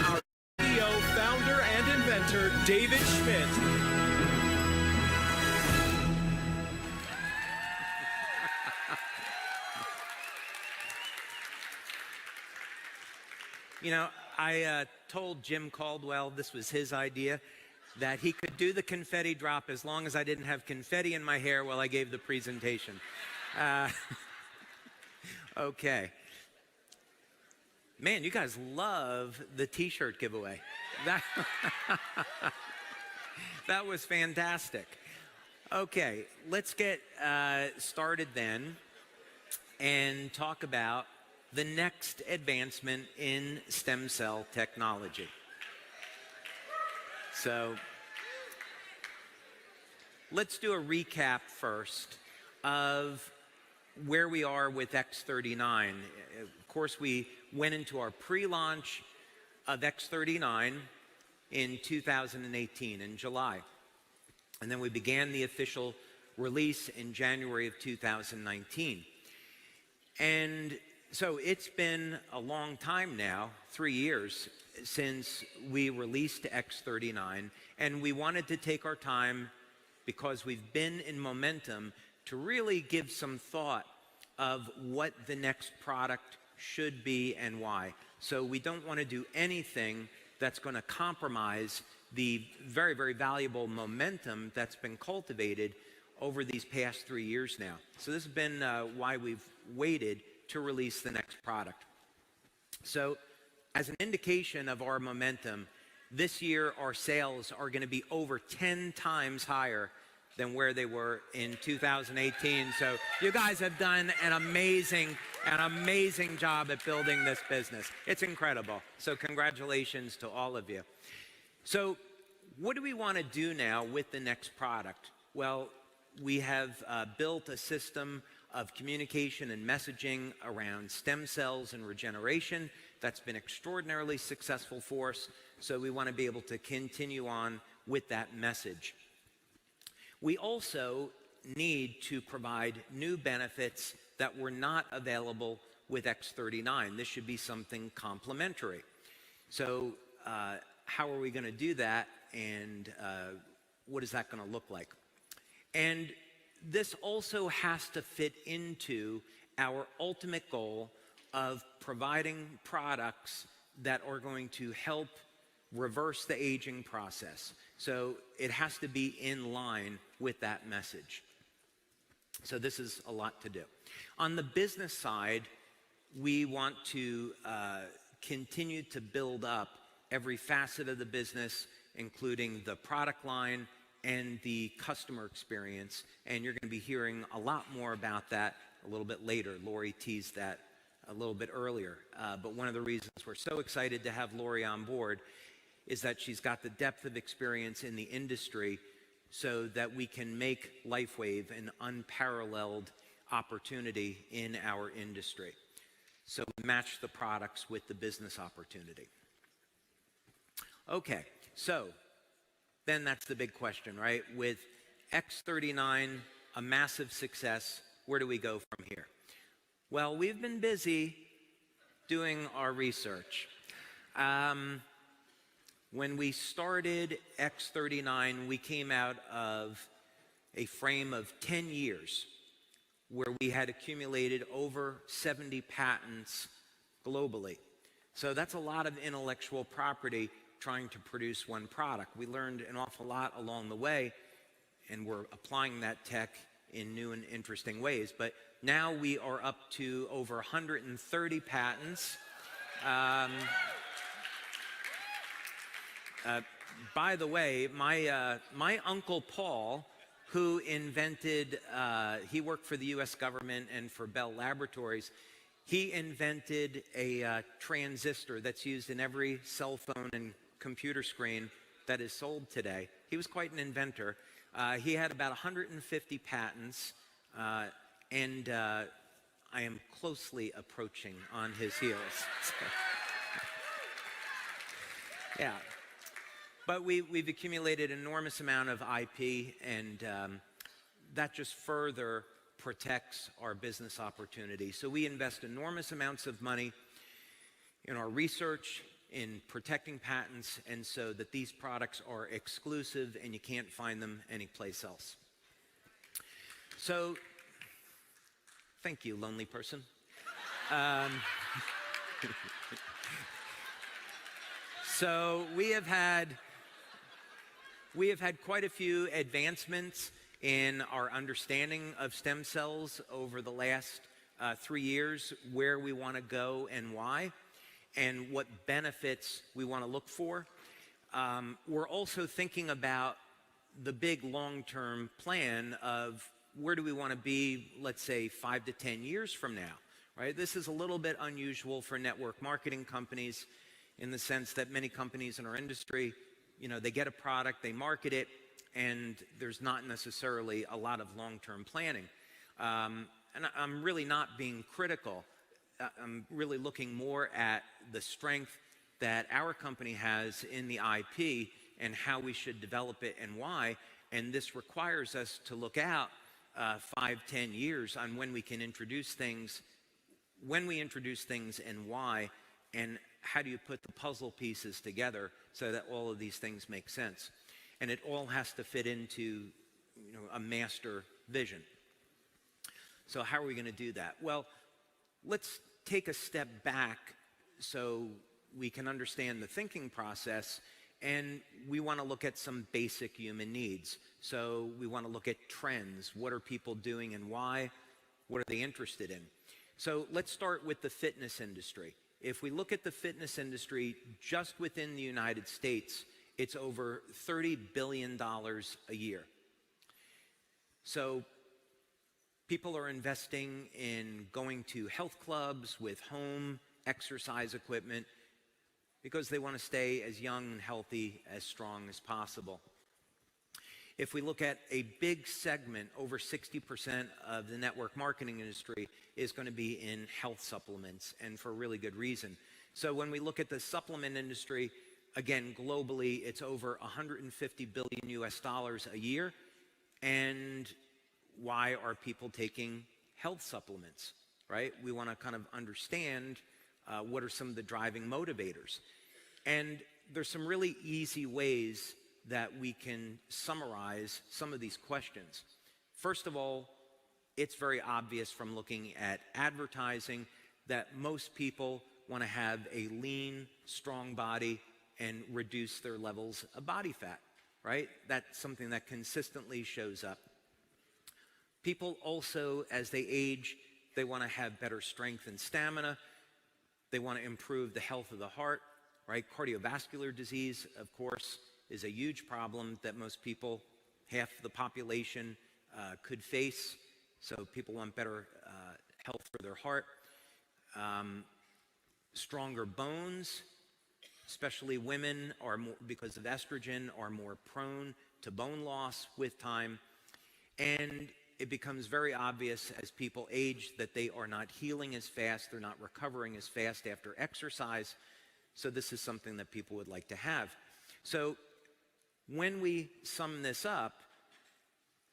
Our CEO, founder, and inventor, David Schmidt. You know, I told Jim Caldwell, this was his idea, that he could do the confetti drop as long as I didn't have confetti in my hair while I gave the presentation. Okay. Man, you guys love the t-shirt giveaway. That was fantastic. Okay, let's get started then and talk about the next advancement in stem cell technology. So let's do a recap first of where we are with X39. Of course, we went into our pre-launch of X39 in 2018, in July. And then we began the official release in January of 2019. And so it's been a long time now, 3 years, since we released X39. And we wanted to take our time, because we've been in momentum, to really give some thought of what the next product should be and why. So we don't want to do anything that's going to compromise the very, very valuable momentum that's been cultivated over these past 3 years now. So this has been why we've waited to release the next product. So as an indication of our momentum, this year our sales are going to be over 10 times higher than where they were in 2018. So you guys have done an amazing job at building this business. It's incredible. So congratulations to all of you. So what do we want to do now with the next product? Well, we have built a system of communication and messaging around stem cells and regeneration that's been extraordinarily successful for us. So we want to be able to continue on with that message. We also need to provide new benefits that were not available with X39. This should be something complementary. So how are we going to do that, and what is that going to look like? And this also has to fit into our ultimate goal of providing products that are going to help reverse the aging process. So it has to be in line with that message. So this is a lot to do. On the business side, we want to continue to build up every facet of the business, including the product line and the customer experience. And you're going to be hearing a lot more about that a little bit later. Lori teased that a little bit earlier. But one of the reasons we're so excited to have Lori on board is that she's got the depth of experience in the industry so that we can make LifeWave an unparalleled opportunity in our industry. So match the products with the business opportunity. Okay, so then that's the big question, right? With X39, a massive success, where do we go from here? Well, we've been busy doing our research. When we started X39, we came out of a frame of 10 years where we had accumulated over 70 patents globally. So that's a lot of intellectual property trying to produce one product. We learned an awful lot along the way, and we're applying that tech in new and interesting ways. But now we are up to over 130 patents. by the way, my Uncle Paul, who invented, he worked for the US government and for Bell Laboratories, he invented a transistor that's used in every cell phone and computer screen that is sold today. He was quite an inventor. He had about 150 patents, and I am closely approaching on his heels. Yeah. But we've accumulated an enormous amount of IP, and that just further protects our business opportunity. So we invest enormous amounts of money in our research, in protecting patents, and so that these products are exclusive and you can't find them anyplace else. So, thank you, lonely person. So we have had quite a few advancements in our understanding of stem cells over the last 3 years, where we want to go and why, and what benefits we want to look for. We're also thinking about the big long-term plan of where do we want to be, let's say, 5 to 10 years from now, right? This is a little bit unusual for network marketing companies in the sense that many companies in our industry, they get a product, they market it, and there's not necessarily a lot of long-term planning. And I'm really not being critical. I'm really looking more at the strength that our company has in the IP and how we should develop it and why. And this requires us to look out 5, 10 years on when we can introduce things, when we introduce things and why, and how do you put the puzzle pieces together so that all of these things make sense. And it all has to fit into a master vision. So how are we going to do that? Well, let's take a step back so we can understand the thinking process, and we want to look at some basic human needs. So we want to look at trends. What are people doing and why? What are they interested in? So let's start with the fitness industry. If we look at the fitness industry just within the United States, it's over $30 billion a year. So people are investing in going to health clubs with home exercise equipment because they want to stay as young and healthy, as strong as possible. If we look at a big segment, over 60% of the network marketing industry is going to be in health supplements, and for a really good reason. So when we look at the supplement industry, again, globally, it's over $150 billion US a year. And why are people taking health supplements, right? We want to kind of understand what are some of the driving motivators. And there's some really easy ways that we can summarize some of these questions. First of all, it's very obvious from looking at advertising that most people want to have a lean, strong body and reduce their levels of body fat, right? That's something that consistently shows up. People also, as they age, they want to have better strength and stamina. They want to improve the health of the heart, right? Cardiovascular disease, of course, is a huge problem that most people, half the population, could face. So people want better health for their heart. Stronger bones, especially women, are more, because of estrogen, are more prone to bone loss with time. And it becomes very obvious as people age that they are not healing as fast, they're not recovering as fast after exercise. So this is something that people would like to have. So when we sum this up,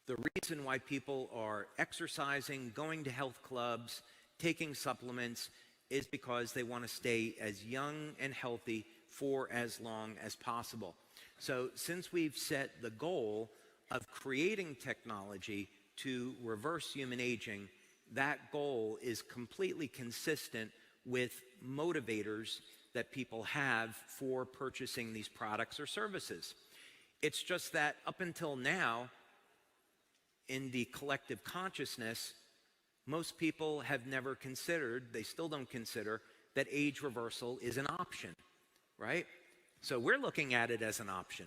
the reason why people are exercising, going to health clubs, taking supplements, is because they want to stay as young and healthy for as long as possible. So since we've set the goal of creating technology to reverse human aging, that goal is completely consistent with motivators that people have for purchasing these products or services. It's just that up until now, in the collective consciousness, most people have never considered, they still don't consider, that age reversal is an option, right? So we're looking at it as an option.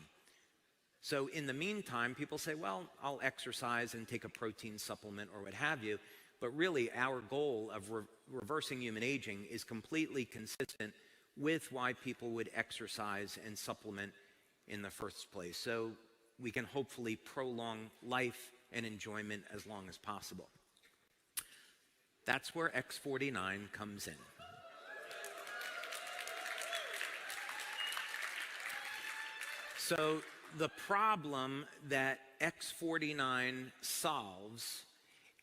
So in the meantime, people say, well, I'll exercise and take a protein supplement or what have you. But really, our goal of reversing human aging is completely consistent with why people would exercise and supplement in the first place. So we can hopefully prolong life and enjoyment as long as possible. That's where X49 comes in. So the problem that X49 solves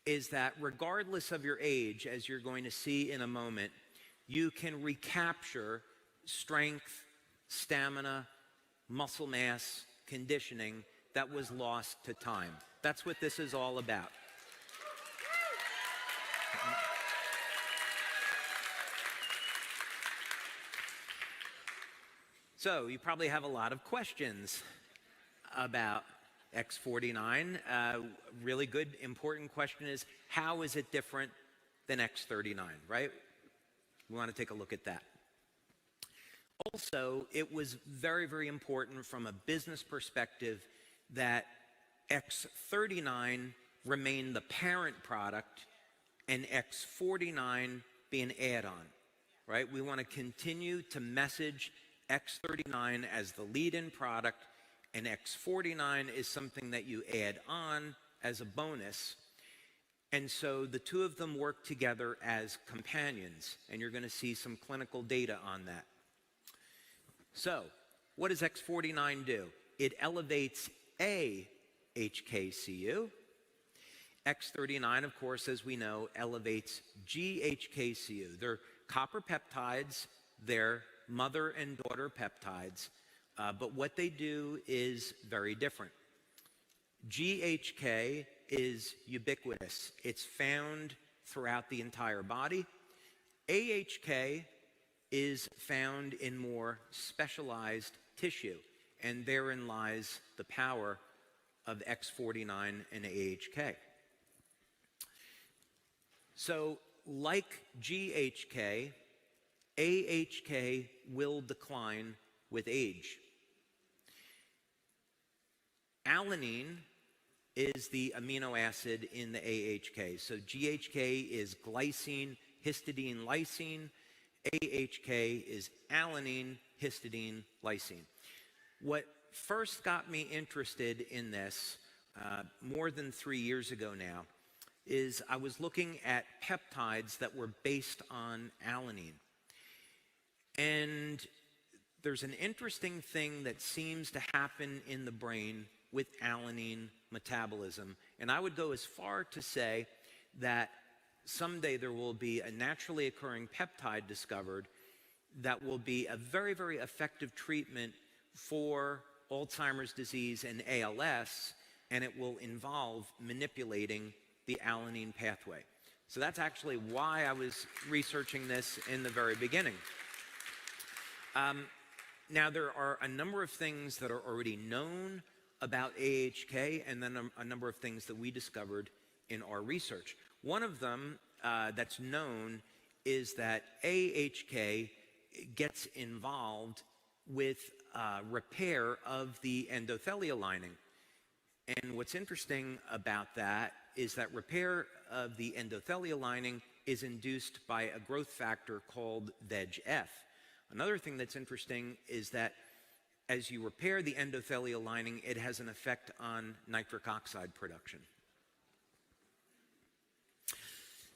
is that regardless of your age, as you're going to see in a moment, you can recapture strength, stamina, muscle mass, conditioning that was lost to time. That's what this is all about. So you probably have a lot of questions about X49. Really good, important question is, how is it different than X39, right? We want to take a look at that. Also, it was very, very important from a business perspective that X39 remain the parent product and X49 be an add-on, right? We want to continue to message X39 as the lead-in product, and X49 is something that you add on as a bonus. And so the two of them work together as companions, and you're going to see some clinical data on that. So what does X49 do? It elevates a HKCU. X39, of course, as we know, elevates GHKCU. They're copper peptides, they're mother and daughter peptides, but what they do is very different. GHK is ubiquitous. It's found throughout the entire body. AHK is found in more specialized tissue, and therein lies the power of X49 and AHK. So, like GHK, AHK will decline with age. Alanine is the amino acid in the AHK. So GHK is glycine, histidine, lysine. AHK is alanine, histidine, lysine. What first got me interested in this, more than 3 years ago now, is I was looking at peptides that were based on alanine. And there's an interesting thing that seems to happen in the brain with alanine metabolism. And I would go as far to say that someday there will be a naturally occurring peptide discovered that will be a very, very effective treatment for Alzheimer's disease and ALS, and it will involve manipulating the alanine pathway. So that's actually why I was researching this in the very beginning. Now, there are a number of things that are already known about AHK, and then a number of things that we discovered in our research. One of them that's known is that AHK gets involved with repair of the endothelial lining. And what's interesting about that is that repair of the endothelial lining is induced by a growth factor called VEGF. Another thing that's interesting is that as you repair the endothelial lining, it has an effect on nitric oxide production.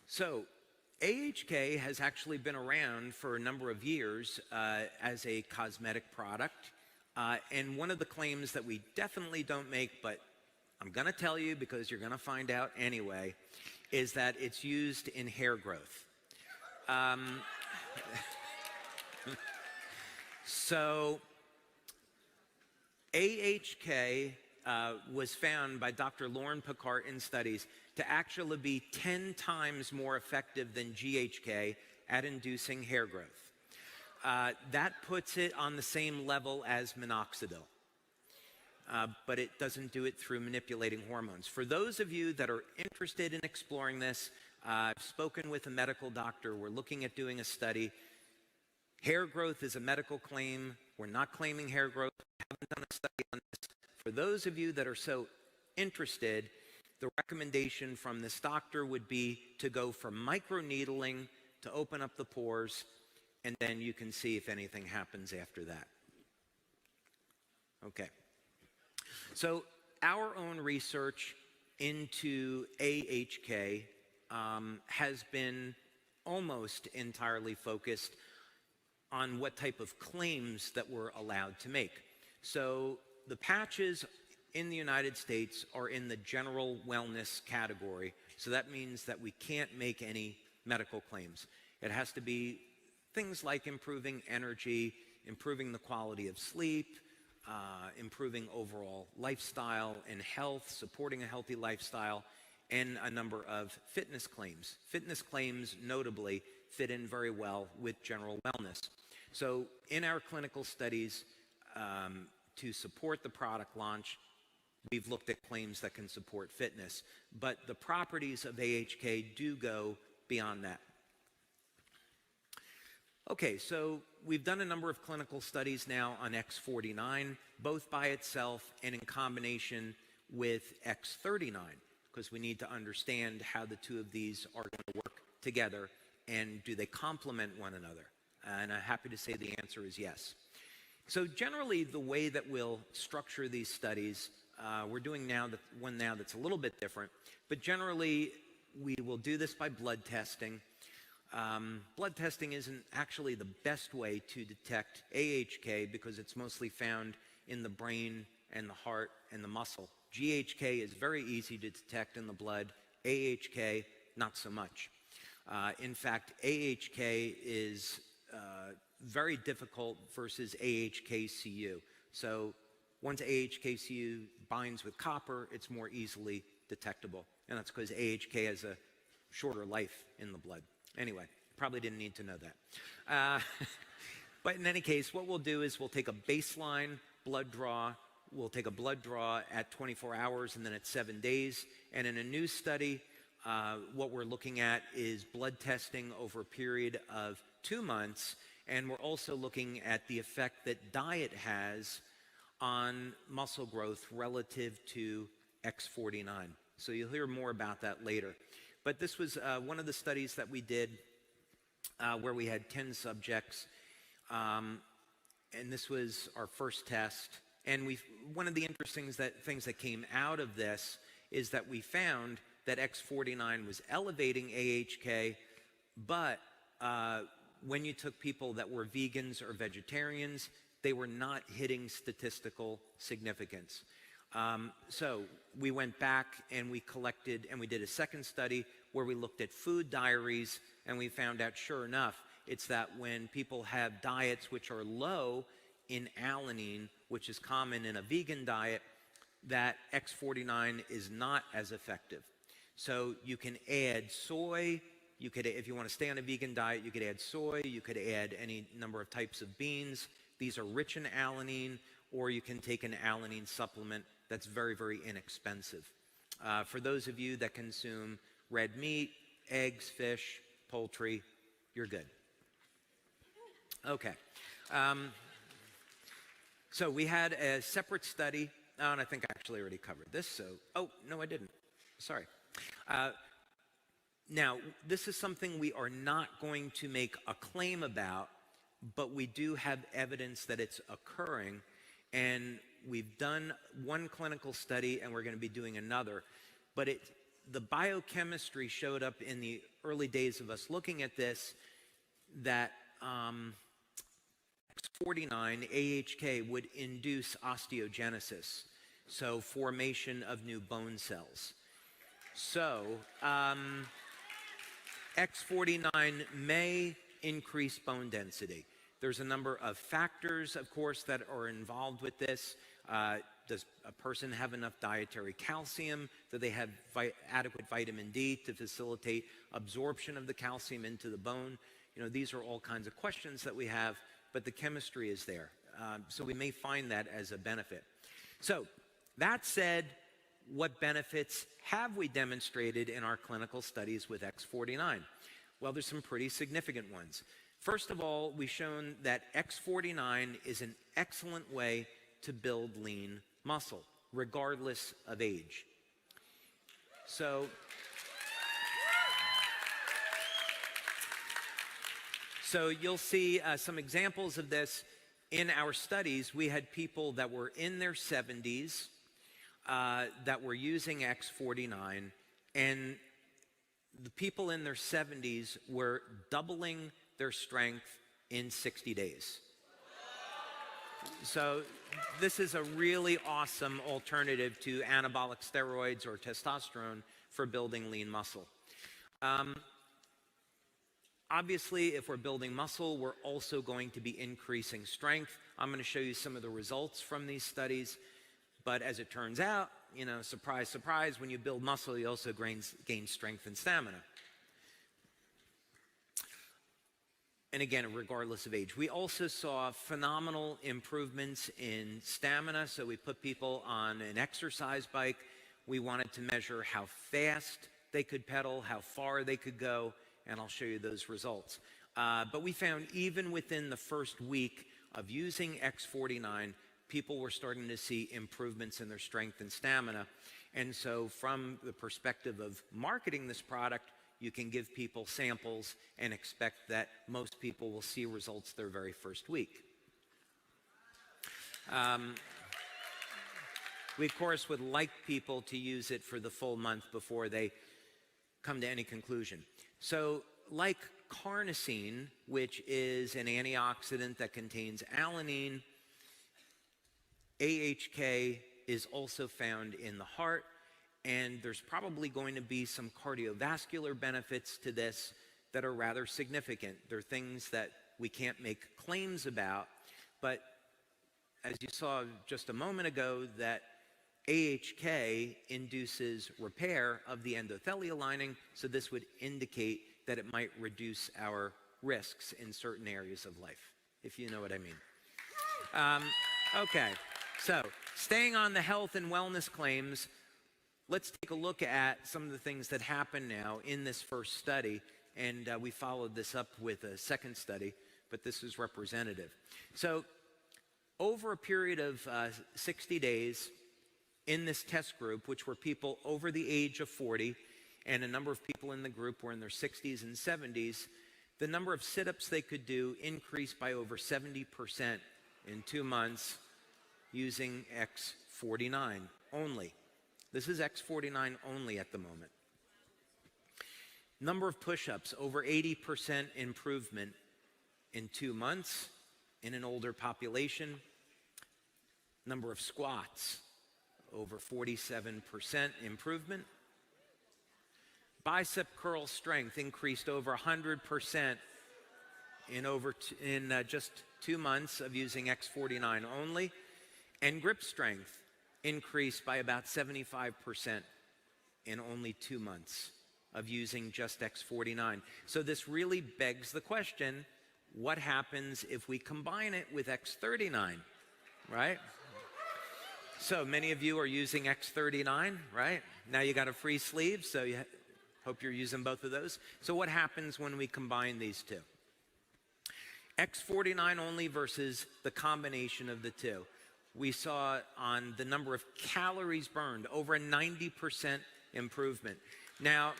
So AHK has actually been around for a number of years as a cosmetic product. And one of the claims that we definitely don't make, but I'm going to tell you because you're going to find out anyway, is that it's used in hair growth. So AHK was found by Dr. Lauren Picard in studies to actually be 10 times more effective than GHK at inducing hair growth. That puts it on the same level as minoxidil, but it doesn't do it through manipulating hormones. For those of you that are interested in exploring this, I've spoken with a medical doctor. We're looking at doing a study. Hair growth is a medical claim. We're not claiming hair growth. We haven't done a study on this. For those of you that are so interested, the recommendation from this doctor would be to go from microneedling to open up the pores, and then you can see if anything happens after that. Okay. So our own research into AHK has been almost entirely focused on what type of claims that we're allowed to make. So the patches in the United States are in the general wellness category. So that means that we can't make any medical claims. It has to be things like improving energy, improving the quality of sleep, improving overall lifestyle and health, supporting a healthy lifestyle, and a number of fitness claims. Fitness claims, notably, fit in very well with general wellness. So in our clinical studies, to support the product launch, we've looked at claims that can support fitness. But the properties of AHK do go beyond that. Okay, so we've done a number of clinical studies now on X49, both by itself and in combination with X39, because we need to understand how the two of these are going to work together and do they complement one another. And I'm happy to say the answer is yes. So generally, the way that we'll structure these studies, we're doing one now that's a little bit different, but generally we will do this by blood testing. Blood testing isn't actually the best way to detect AHK because it's mostly found in the brain and the heart and the muscle. GHK is very easy to detect in the blood. AHK, not so much. In fact, AHK is very difficult versus AHKCU. So once AHKCU binds with copper, it's more easily detectable. And that's because AHK has a shorter life in the blood. Anyway, probably didn't need to know that. But in any case, what we'll do is we'll take a baseline blood draw. We'll take a blood draw at 24 hours and then at 7 days. And in a new study, what we're looking at is blood testing over a period of 2 months. And we're also looking at the effect that diet has on muscle growth relative to X49. So you'll hear more about that later. But this was one of the studies that we did where we had 10 subjects. And this was our first test. And one of the interesting things that came out of this is that we found that X49 was elevating AHK, but when you took people that were vegans or vegetarians, they were not hitting statistical significance. So we went back and we collected and we did a second study where we looked at food diaries, and we found out, sure enough, it's that when people have diets which are low in alanine, which is common in a vegan diet, that X49 is not as effective. So you can add soy. You could, if you want to stay on a vegan diet, you could add soy. You could add any number of types of beans. These are rich in alanine, or you can take an alanine supplement that's very, very inexpensive. For those of you that consume red meat, eggs, fish, poultry, you're good. Okay. So we had a separate study, and I think I actually already covered this, so, oh, no, I didn't. Sorry. Now, this is something we are not going to make a claim about, but we do have evidence that it's occurring, and we've done one clinical study, and we're going to be doing another. But the biochemistry showed up in the early days of us looking at this, that X49, AHK, would induce osteogenesis, so formation of new bone cells. So X49 may increase bone density. There's a number of factors, of course, that are involved with this. Does a person have enough dietary calcium? Do they have adequate vitamin D to facilitate absorption of the calcium into the bone? You know, these are all kinds of questions that we have, but the chemistry is there. So we may find that as a benefit. So that said, what benefits have we demonstrated in our clinical studies with X49? Well, there's some pretty significant ones. First of all, we've shown that X49 is an excellent way to build lean muscle, regardless of age. So you'll see some examples of this in our studies. We had people that were in their 70s that were using X49, and the people in their 70s were doubling their strength in 60 days. So this is a really awesome alternative to anabolic steroids or testosterone for building lean muscle. Obviously, if we're building muscle, we're also going to be increasing strength. I'm going to show you some of the results from these studies. But as it turns out, you know, surprise, surprise, when you build muscle, you also gain strength and stamina. And again, regardless of age. We also saw phenomenal improvements in stamina. So we put people on an exercise bike. We wanted to measure how fast they could pedal, how far they could go, and I'll show you those results. But we found even within the first week of using X49, people were starting to see improvements in their strength and stamina. And so from the perspective of marketing this product, you can give people samples and expect that most people will see results their very first week. We, of course, would like people to use it for the full month before they come to any conclusion. So, like carnosine, which is an antioxidant that contains alanine, AHK is also found in the heart, and there's probably going to be some cardiovascular benefits to this that are rather significant. They're things that we can't make claims about, but as you saw just a moment ago, that AHK induces repair of the endothelial lining, so this would indicate that it might reduce our risks in certain areas of life, if you know what I mean. Okay, so staying on the health and wellness claims, let's take a look at some of the things that happen now in this first study, and we followed this up with a second study, but this is representative. So over a period of 60 days, in this test group, which were people over the age of 40, and a number of people in the group were in their 60s and 70s, the number of sit-ups they could do increased by over 70% in 2 months using X49 only. This is X49 only at the moment. Number of push-ups, over 80% improvement in 2 months in an older population. Number of squats, over 47% improvement. Bicep curl strength increased over 100% in just 2 months of using X49 only. And grip strength increased by about 75% in only 2 months of using just X49. So this really begs the question, what happens if we combine it with X39, right? So many of you are using X39, right? Now you got a free sleeve, so you hope you're using both of those. So what happens when we combine these two? X49 only versus the combination of the two. We saw on the number of calories burned, over a 90% improvement. Now,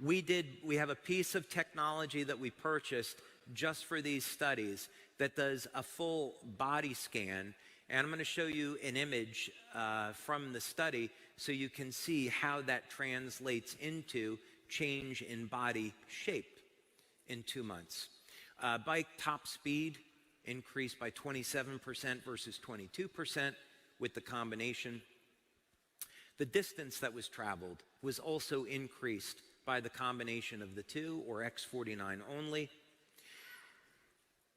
we have a piece of technology that we purchased just for these studies that does a full body scan, and I'm going to show you an image from the study so you can see how that translates into change in body shape in 2 months. Bike top speed increased by 27% versus 22% with the combination. The distance that was traveled was also increased by the combination of the two, or X49 only.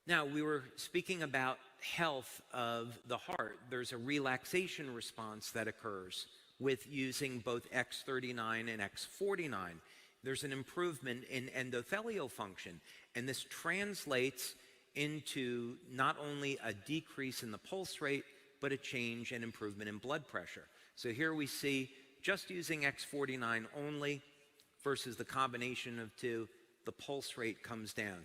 Now, we were speaking about health of the heart. There's a relaxation response that occurs with using both X39 and X49. There's an improvement in endothelial function, and this translates into not only a decrease in the pulse rate, but a change and improvement in blood pressure. So here we see, just using X49 only versus the combination of two, the pulse rate comes down.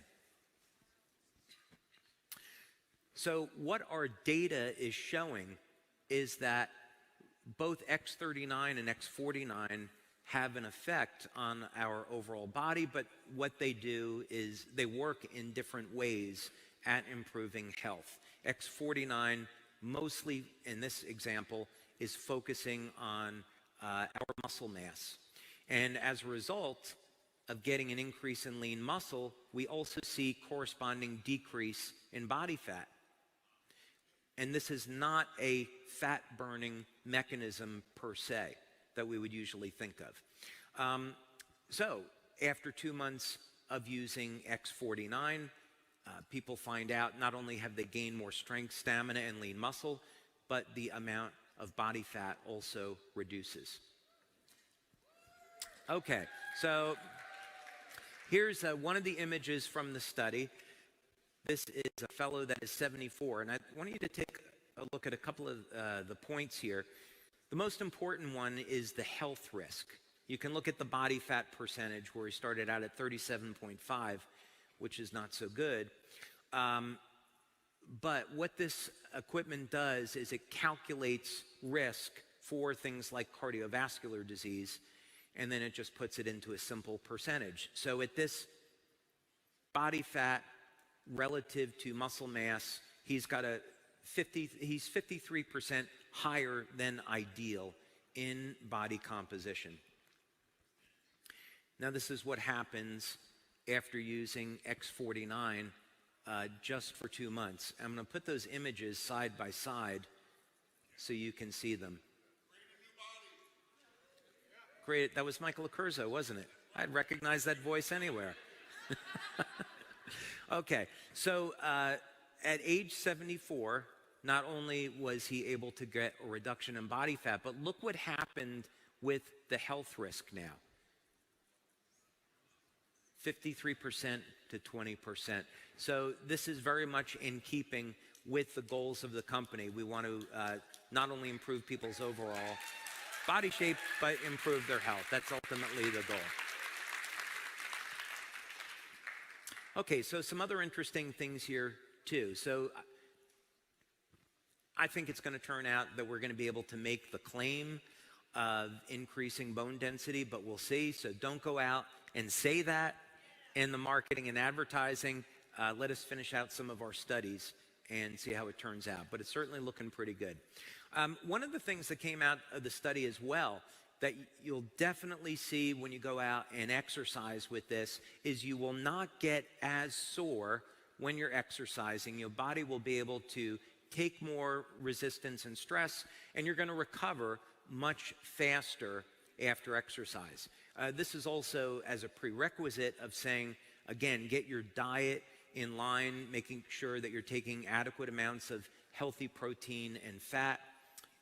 So what our data is showing is that both X39 and X49 have an effect on our overall body, but what they do is they work in different ways at improving health. X49, mostly in this example, is focusing on our muscle mass. And as a result of getting an increase in lean muscle, we also see corresponding decrease in body fat. And this is not a fat-burning mechanism per se that we would usually think of. So after 2 months of using X49, people find out not only have they gained more strength, stamina, and lean muscle, but the amount of body fat also reduces. Okay, so here's one of the images from the study. This is a fellow that is 74, and I want you to take a look at a couple of the points here. The most important one is the health risk. You can look at the body fat percentage where he started out at 37.5, which is not so good. But what this equipment does is it calculates risk for things like cardiovascular disease, and then it just puts it into a simple percentage. So at this body fat relative to muscle mass, he's 53% higher than ideal in body composition. Now this is what happens after using X49 just for 2 months. I'm going to put those images side by side so you can see them. Great. That was Michael Accurso, wasn't it? I'd recognize that voice anywhere. Okay, so at age 74, not only was he able to get a reduction in body fat, but look what happened with the health risk now. 53% to 20%. So this is very much in keeping with the goals of the company. We want to not only improve people's overall body shape, but improve their health. That's ultimately the goal. Okay, so some other interesting things here too. So I think it's going to turn out that we're going to be able to make the claim of increasing bone density, but we'll see. So don't go out and say that in the marketing and advertising. Let us finish out some of our studies and see how it turns out. But it's certainly looking pretty good. One of the things that came out of the study as well that you'll definitely see when you go out and exercise with this is you will not get as sore when you're exercising. Your body will be able to take more resistance and stress, and you're going to recover much faster after exercise. This is also as a prerequisite of saying, again, get your diet in line, making sure that you're taking adequate amounts of healthy protein and fat,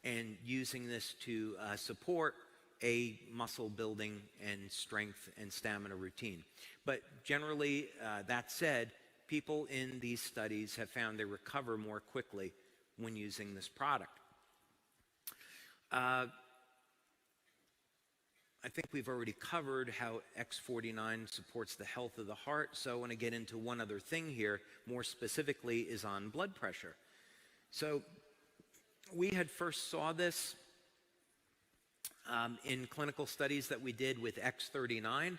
and using this to support a muscle building and strength and stamina routine. But generally, that said, people in these studies have found they recover more quickly when using this product. I think we've already covered how X49 supports the health of the heart, so I want to get into one other thing here, more specifically is on blood pressure. So we had first saw this in clinical studies that we did with X39, and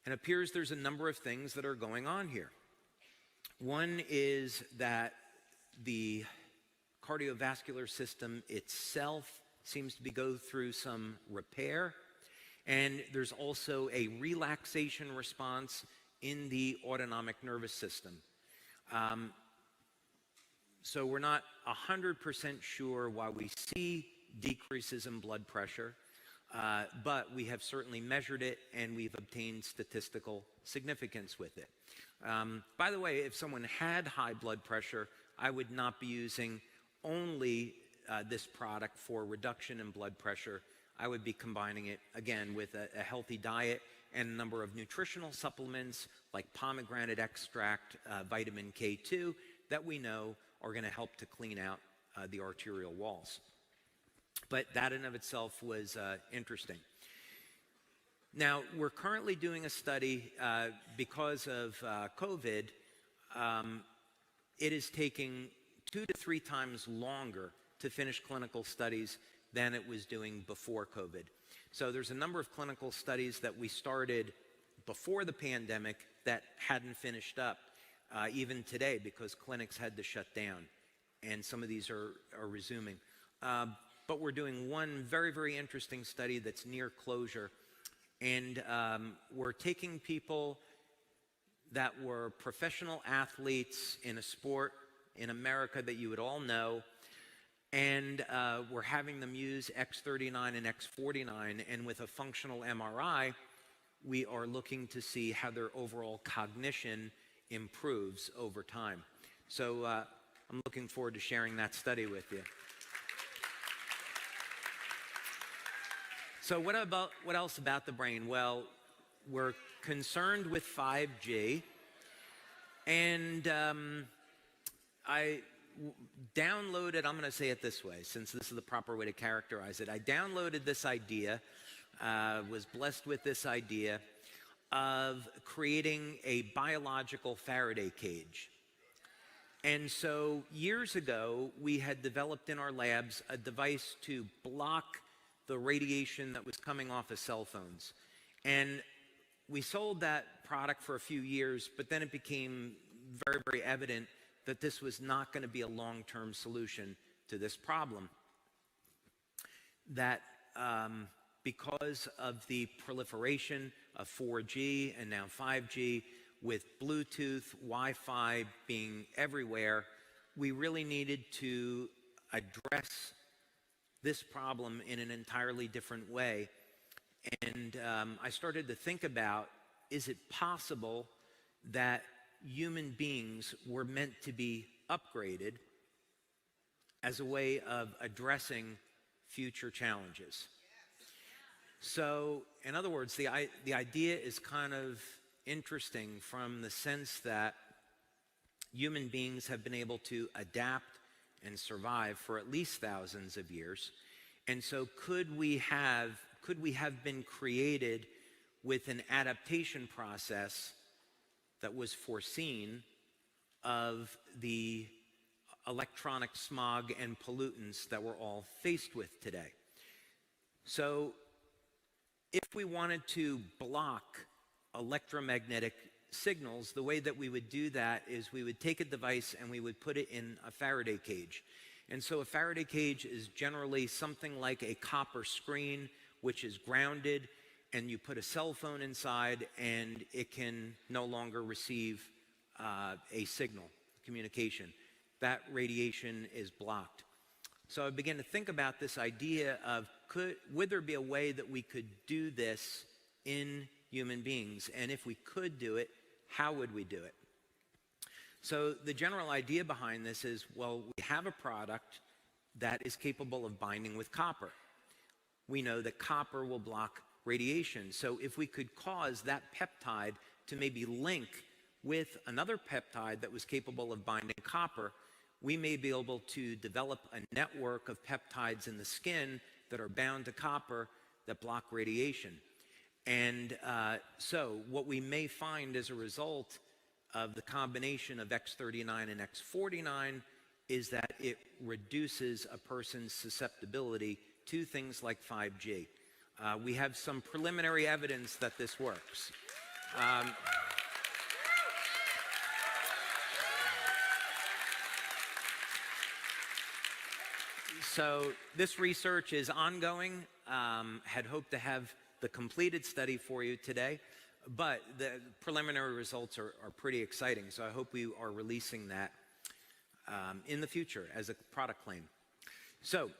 it appears there's a number of things that are going on here. One is that the cardiovascular system itself seems to go through some repair, and there's also a relaxation response in the autonomic nervous system. So we're not 100% sure why we see decreases in blood pressure, but we have certainly measured it and we've obtained statistical significance with it. By the way, if someone had high blood pressure, I would not be using only this product for reduction in blood pressure. I would be combining it, again, with a healthy diet and a number of nutritional supplements like pomegranate extract, vitamin K2, that we know are going to help to clean out the arterial walls. But that in of itself was interesting. Now, we're currently doing a study because of COVID. It is taking 2 to 3 times longer to finish clinical studies than it was doing before COVID. So there's a number of clinical studies that we started before the pandemic that hadn't finished up, even today, because clinics had to shut down. And some of these are resuming. But we're doing one very, very interesting study that's near closure. And we're taking people that were professional athletes in a sport in America that you would all know, and we're having them use X39 and X49, and with a functional MRI, we are looking to see how their overall cognition improves over time. So I'm looking forward to sharing that study with you. So what else about the brain? Well, we're concerned with 5G, and I downloaded, I'm going to say it this way, since this is the proper way to characterize it. I downloaded this idea, was blessed with this idea of creating a biological Faraday cage. And so years ago, we had developed in our labs a device to block the radiation that was coming off of cell phones. And we sold that product for a few years, but then it became very, very evident that this was not going to be a long-term solution to this problem. That because of the proliferation of 4G and now 5G, with Bluetooth, Wi-Fi being everywhere, we really needed to address this problem in an entirely different way. And I started to think about, is it possible that human beings were meant to be upgraded as a way of addressing future challenges? So, in other words, the idea is kind of interesting from the sense that human beings have been able to adapt and survive for at least thousands of years. And so could we have been created with an adaptation process that was foreseen of the electronic smog and pollutants that we're all faced with today? So if we wanted to block electromagnetic signals, the way that we would do that is we would take a device and we would put it in a Faraday cage. And so a Faraday cage is generally something like a copper screen, which is grounded, and you put a cell phone inside and it can no longer receive a signal, communication. That radiation is blocked. So I began to think about this idea of would there be a way that we could do this in human beings? And if we could do it, how would we do it? So the general idea behind this is, well, we have a product that is capable of binding with copper. We know that copper will block radiation. So if we could cause that peptide to maybe link with another peptide that was capable of binding copper, we may be able to develop a network of peptides in the skin that are bound to copper that block radiation. And so what we may find as a result of the combination of X39 and X49 is that it reduces a person's susceptibility to things like 5G. We have some preliminary evidence that this works. So this research is ongoing. Had hoped to have the completed study for you today, but the preliminary results are pretty exciting. So I hope we are releasing that in the future as a product claim. So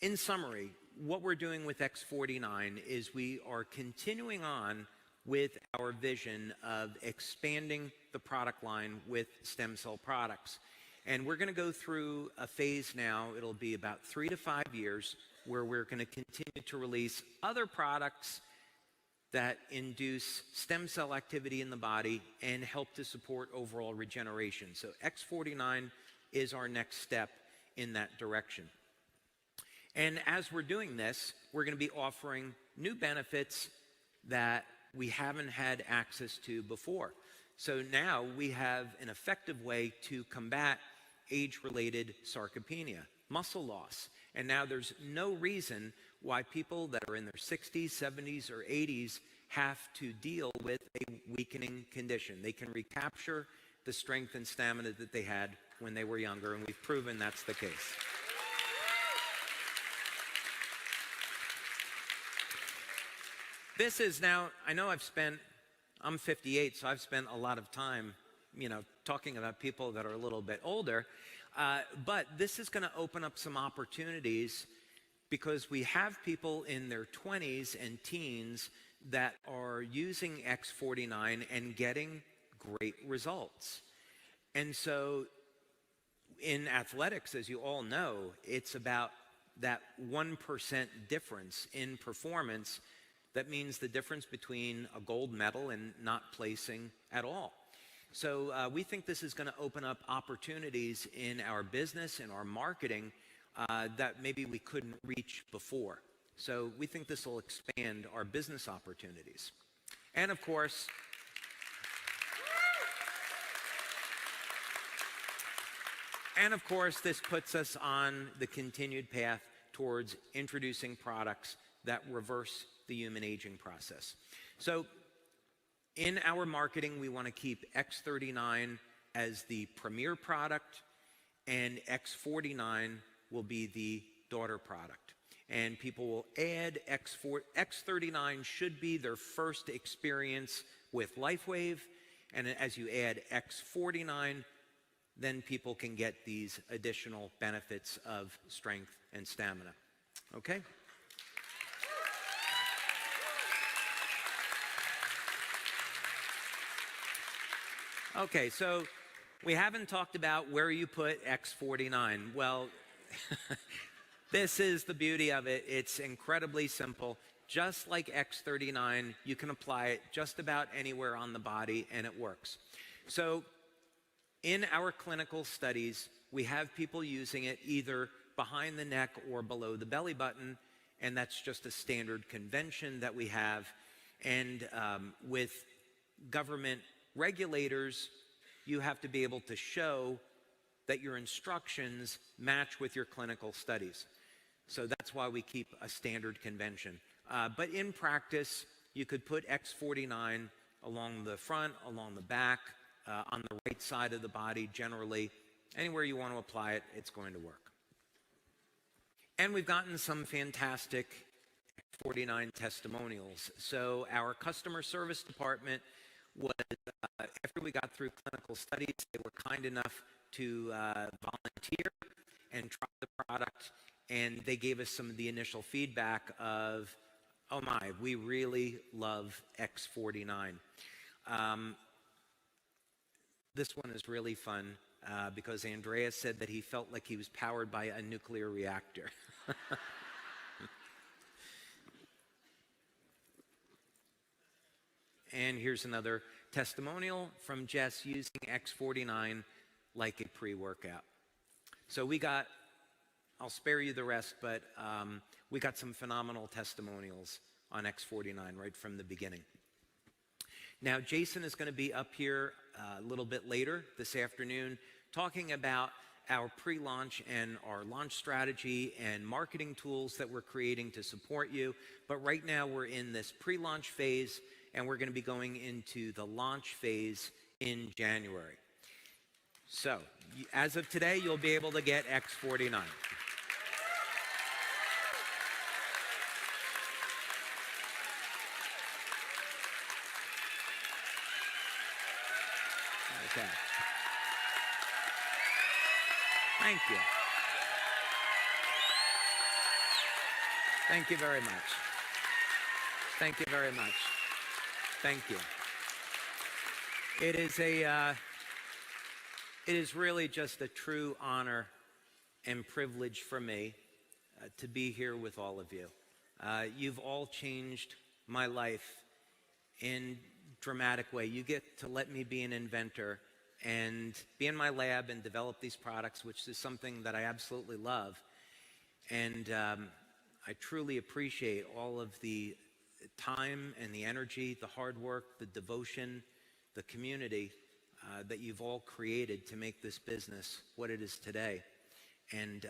in summary, what we're doing with X49 is we are continuing on with our vision of expanding the product line with stem cell products. And we're going to go through a phase now, it'll be about 3 to 5 years, where we're going to continue to release other products that induce stem cell activity in the body and help to support overall regeneration. So X49 is our next step in that direction. And as we're doing this, we're going to be offering new benefits that we haven't had access to before. So now we have an effective way to combat age-related sarcopenia, muscle loss. And now there's no reason why people that are in their 60s, 70s, or 80s have to deal with a weakening condition. They can recapture the strength and stamina that they had when they were younger, and we've proven that's the case. This is now, I know I'm 58, so I've spent a lot of time, talking about people that are a little bit older, but this is going to open up some opportunities because we have people in their 20s and teens that are using X49 and getting great results. And so in athletics, as you all know, it's about that 1% difference in performance. That means the difference between a gold medal and not placing at all. So we think this is going to open up opportunities in our business and our marketing that maybe we couldn't reach before. So we think this will expand our business opportunities. And of course, this puts us on the continued path towards introducing products that reverse the human aging process. So in our marketing, we want to keep X39 as the premier product, and X49 will be the daughter product. And people will add X39 should be their first experience with LifeWave, and as you add X49, then people can get these additional benefits of strength and stamina. Okay? Okay, so we haven't talked about where you put X49. Well, this is the beauty of it. It's incredibly simple. Just like X39, you can apply it just about anywhere on the body, and it works. So in our clinical studies, we have people using it either behind the neck or below the belly button, and that's just a standard convention that we have. And with government regulators, you have to be able to show that your instructions match with your clinical studies. So that's why we keep a standard convention. But in practice, you could put X49 along the front, along the back, on the right side of the body, generally. Anywhere you want to apply it, it's going to work. And we've gotten some fantastic X49 testimonials. So our customer service department was, after we got through clinical studies, they were kind enough to volunteer and try the product, and they gave us some of the initial feedback of, oh my, we really love X49. This one is really fun because Andreas said that he felt like he was powered by a nuclear reactor. And here's another testimonial from Jess using X49 like a pre-workout. So we got, I'll spare you the rest, but we got some phenomenal testimonials on X49 right from the beginning. Now, Jason is going to be up here a little bit later this afternoon talking about our pre-launch and our launch strategy and marketing tools that we're creating to support you. But right now we're in this pre-launch phase, and we're going to be going into the launch phase in January. So, as of today, you'll be able to get X49. Okay. Thank you. Thank you very much. Thank you very much. Thank you. It is really just a true honor and privilege for me to be here with all of you. You've all changed my life in a dramatic way. You get to let me be an inventor and be in my lab and develop these products, which is something that I absolutely love. And I truly appreciate all of the time and the energy, the hard work, the devotion, the community that you've all created to make this business what it is today. And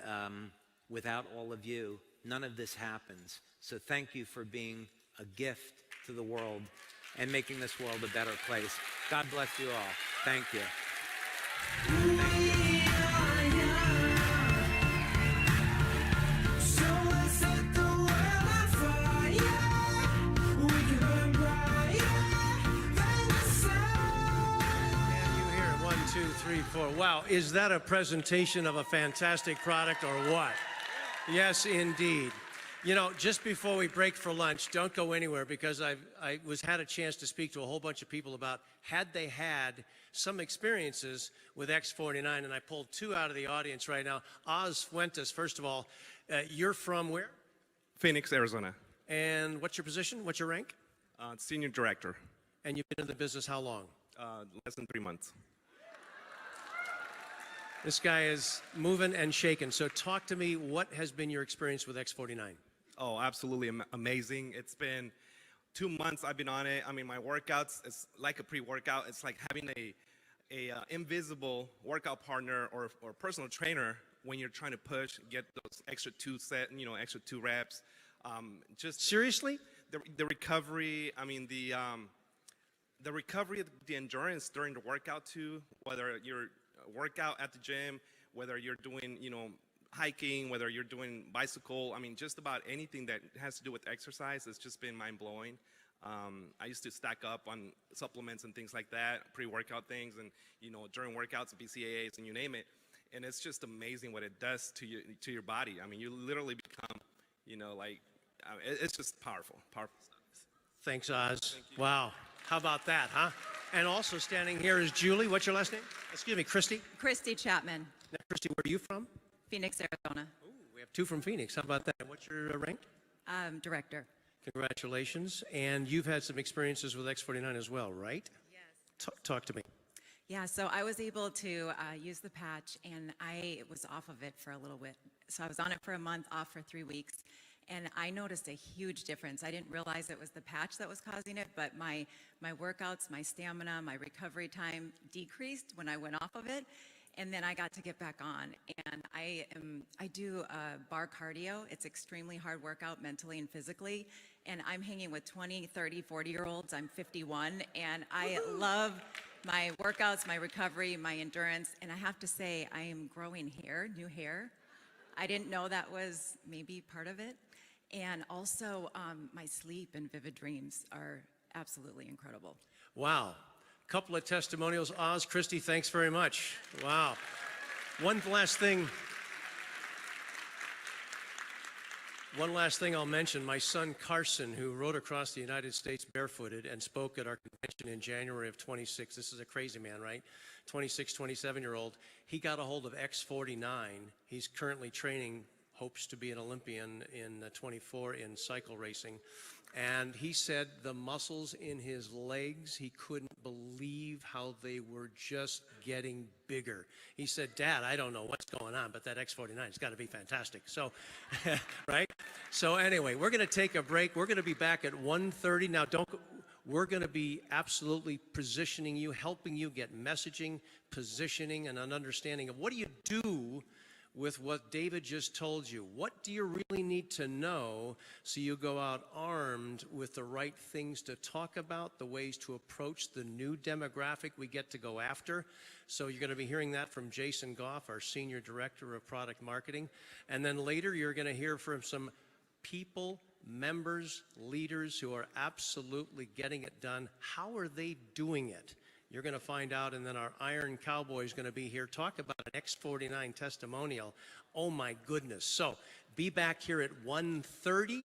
without all of you, none of this happens. So thank you for being a gift to the world and making this world a better place. God bless you all. Thank you. Wow, is that a presentation of a fantastic product or what? Yes, indeed. You know, just before we break for lunch, don't go anywhere, because I had a chance to speak to a whole bunch of people about had they had some experiences with X49, and I pulled two out of the audience right now. Oz Fuentes, first of all, you're from where? Phoenix, Arizona. And what's your position? What's your rank? Senior director. And you've been in the business how long? Less than 3 months. This guy is moving and shaking. So talk to me, what has been your experience with X49? Oh, absolutely amazing. It's been 2 months I've been on it. I mean, my workouts, it's like a pre-workout. It's like having a invisible workout partner or personal trainer when you're trying to push, get those extra extra 2 reps. Just seriously? The recovery, I mean, the recovery, the endurance during the workout too, whether you're workout at the gym, whether you're doing, hiking, whether you're doing bicycle, I mean, just about anything that has to do with exercise has just been mind-blowing. I used to stack up on supplements and things like that, pre-workout things, and, during workouts, BCAAs, and you name it. And it's just amazing what it does to your body. I mean, you literally become, it's just powerful stuff. Thanks, Oz. Thank you. Wow. How about that, huh? And also standing here is Julie. What's your last name? Excuse me, Christy? Christy Chapman. Now, Christy, where are you from? Phoenix, Arizona. Ooh, we have 2 from Phoenix. How about that? What's your rank? Director. Congratulations. And you've had some experiences with X49 as well, right? Yes. Talk to me. Yeah, so I was able to use the patch, and I was off of it for a little bit. So I was on it for a month, off for 3 weeks. And I noticed a huge difference. I didn't realize it was the patch that was causing it, but my workouts, my stamina, my recovery time decreased when I went off of it. And then I got to get back on. And I do bar cardio. It's extremely hard workout mentally and physically. And I'm hanging with 20, 30, 40-year-olds. I'm 51. And I love my workouts, my recovery, my endurance. And I have to say, I am growing hair, new hair. I didn't know that was maybe part of it. And also, my sleep and vivid dreams are absolutely incredible. Wow. Couple of testimonials. Oz, Christy, thanks very much. Wow. One last thing I'll mention. My son, Carson, who rode across the United States barefooted and spoke at our convention in January of 26. This is a crazy man, right? 26, 27-year-old. He got a hold of X49. He's currently training, hopes to be an Olympian in 24 in cycle racing. And he said the muscles in his legs, he couldn't believe how they were just getting bigger. He said, Dad, I don't know what's going on, but that X49 has got to be fantastic. So, right? So anyway, we're going to take a break. We're going to be back at 1:30. Now, we're going to be absolutely positioning you, helping you get messaging, positioning, and an understanding of what do you do with what David just told you. What do you really need to know so you go out armed with the right things to talk about, the ways to approach the new demographic we get to go after? So you're going to be hearing that from Jason Goff, our Senior Director of Product Marketing. And then later you're going to hear from some people, members, leaders who are absolutely getting it done. How are they doing it? You're going to find out, and then our Iron Cowboy is going to be here. Talk about an X49 testimonial. Oh, my goodness. So be back here at 1:30.